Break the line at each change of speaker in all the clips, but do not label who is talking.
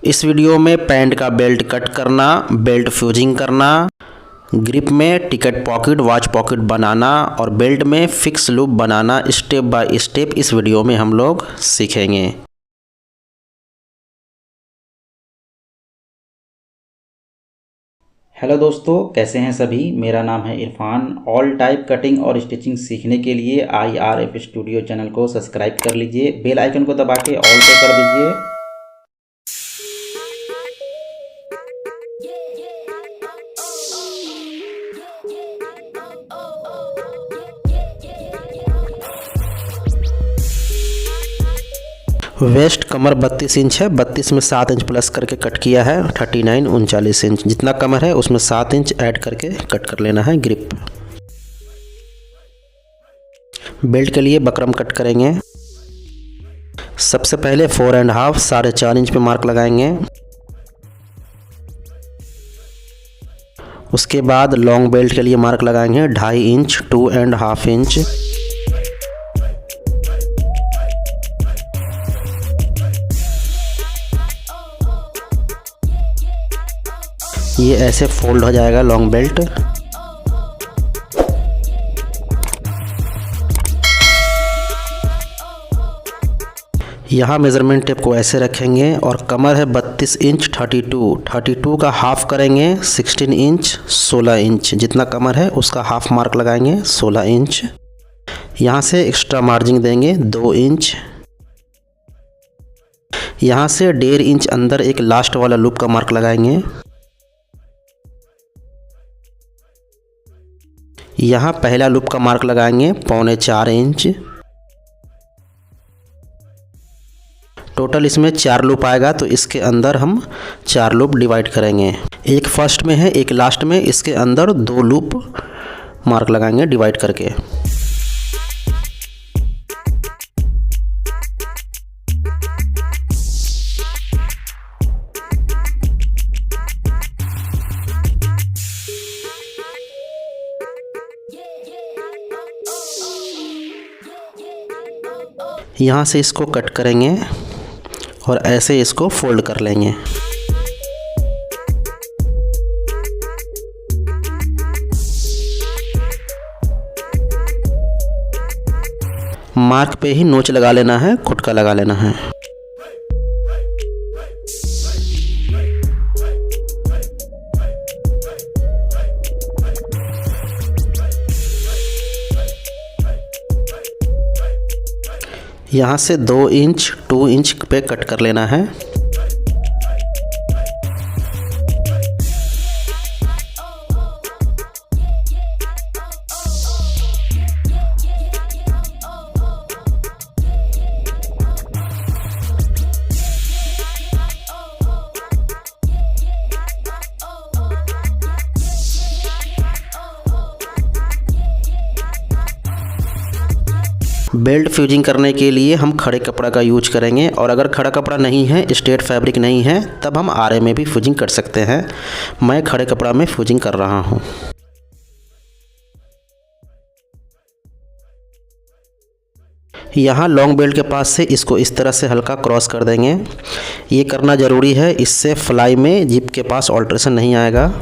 इस वीडियो में पैंट का बेल्ट कट करना, बेल्ट फ्यूजिंग करना, ग्रिप में टिकट पॉकेट, वॉच पॉकेट बनाना और बेल्ट में fix loop banana step by step इस वीडियो में हम लोग सीखेंगे।
हेलो दोस्तों, कैसे हैं सभी। मेरा नाम है इरफान। ऑल टाइप कटिंग और स्टिचिंग सीखने के लिए IRF स्टूडियो चैनल को सब्सक्राइब कर लीजिए, बेल आइकन को दबा के ऑल पे कर दीजिए।
वेस्ट कमर 32 इंच है, 32 में 7 इंच प्लस करके कट किया है। 39 39 इंच, जितना कमर है उसमें 7 इंच ऐड करके कट कर लेना है ग्रिप। बेल्ट के लिए बकरम कट करेंगे। सबसे पहले 4.5 4.5 इंच पे मार्क लगाएंगे। उसके बाद लॉन्ग बेल्ट के लिए मार्क लगाएंगे 2.5 इंच 2.5 इंच। ये ऐसे फोल्ड हो जाएगा लॉन्ग बेल्ट। यहाँ मेज़रमेंट टेप को ऐसे रखेंगे और कमर है 32 इंच 32 का हाफ करेंगे 16 इंच 16 इंच, जितना कमर है उसका हाफ मार्क लगाएंगे 16 इंच। यहाँ से एक्स्ट्रा मार्जिन देंगे 2 इंच। यहाँ से 1.5 इंच अंदर एक लास्ट वाला लूप का मार्क लगाएंगे। यहाँ पहला लूप का मार्क लगाएंगे 3.25 इंच। टोटल इसमें 4 लूप आएगा, तो इसके अंदर हम 4 लूप डिवाइड करेंगे। एक फर्स्ट में है, एक लास्ट में, इसके अंदर 2 लूप मार्क लगाएंगे डिवाइड करके। यहाँ से इसको कट करेंगे और ऐसे इसको फोल्ड कर लेंगे। मार्क पे ही नोच लगा लेना है, खुटका लगा लेना है। यहाँ से 2 इंच 2 इंच पे कट कर लेना है। बेल्ट फ्यूजिंग करने के लिए हम खड़े कपड़ा का यूज करेंगे, और अगर खड़ा कपड़ा नहीं है, स्ट्रेट फैब्रिक नहीं है, तब हम आरे में भी फ्यूजिंग कर सकते हैं। मैं खड़े कपड़ा में फ्यूजिंग कर रहा हूँ। यहाँ लॉन्ग बेल्ट के पास से इसको इस तरह से हल्का क्रॉस कर देंगे। ये करना ज़रूरी है, इससे फ्लाई में जिप के पास ऑल्ट्रेशन नहीं आएगा।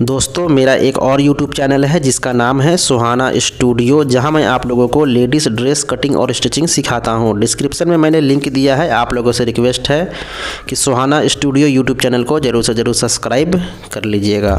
दोस्तों मेरा एक और YouTube चैनल है जिसका नाम है सुहाना स्टूडियो, जहां मैं आप लोगों को लेडीज़ ड्रेस कटिंग और स्टिचिंग सिखाता हूं। डिस्क्रिप्शन में मैंने लिंक दिया है। आप लोगों से रिक्वेस्ट है कि सुहाना स्टूडियो YouTube चैनल को ज़रूर से ज़रूर सब्सक्राइब कर लीजिएगा।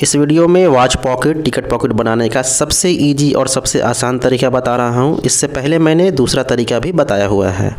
इस वीडियो में वॉच पॉकेट, टिकट पॉकेट बनाने का सबसे इजी और सबसे आसान तरीका बता रहा हूँ। इससे पहले मैंने दूसरा तरीका भी बताया हुआ है।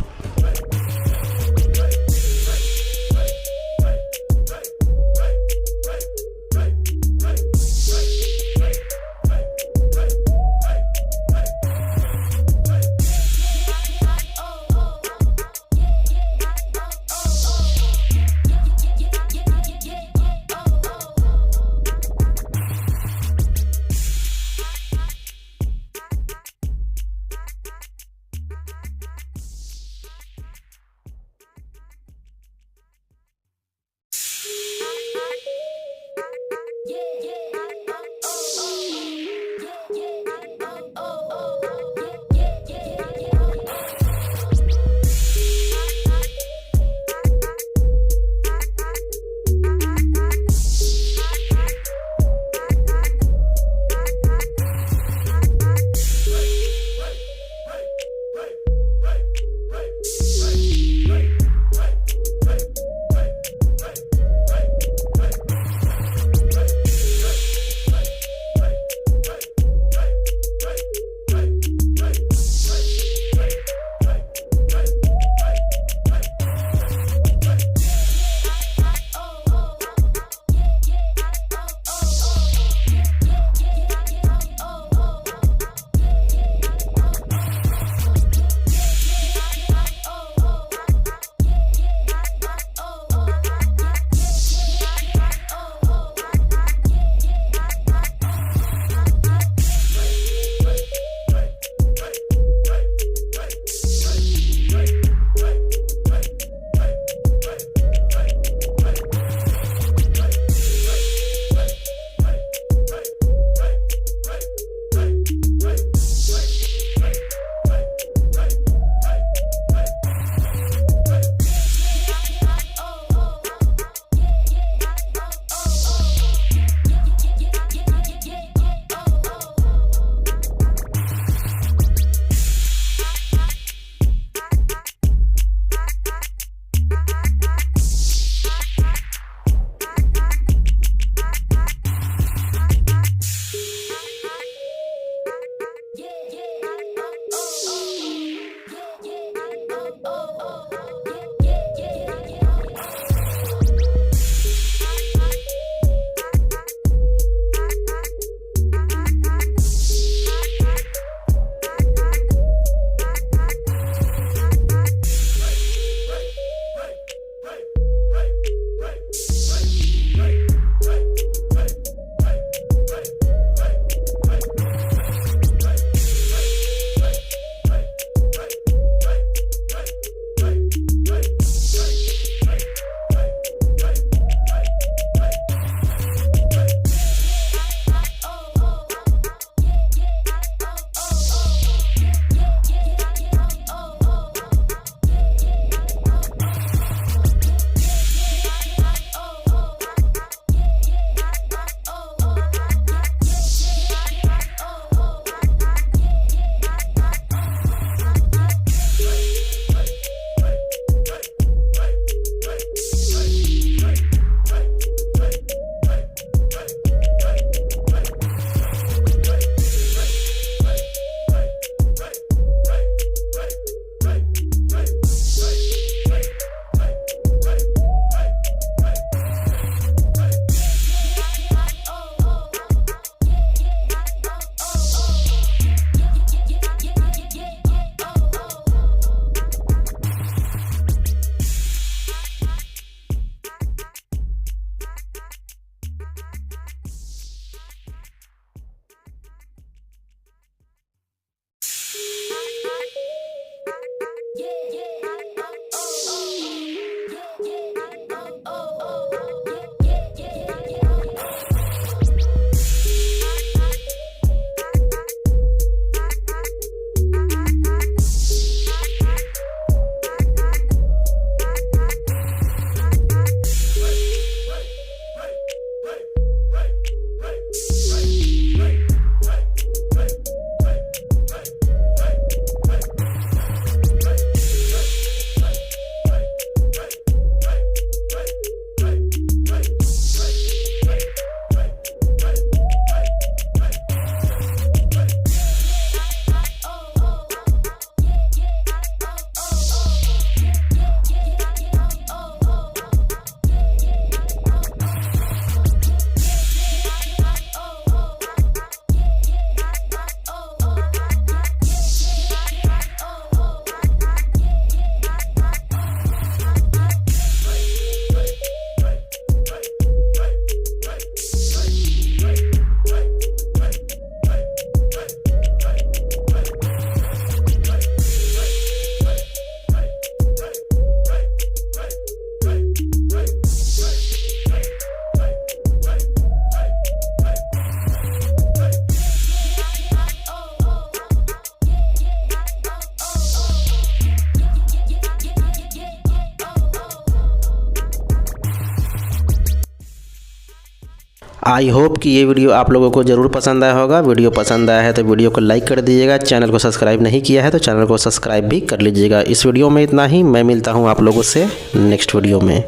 आई होप कि ये वीडियो आप लोगों को ज़रूर पसंद आया होगा। वीडियो पसंद आया है तो वीडियो को लाइक कर दीजिएगा। चैनल को सब्सक्राइब नहीं किया है तो चैनल को सब्सक्राइब भी कर लीजिएगा। इस वीडियो में इतना ही। मैं मिलता हूँ आप लोगों से नेक्स्ट वीडियो में।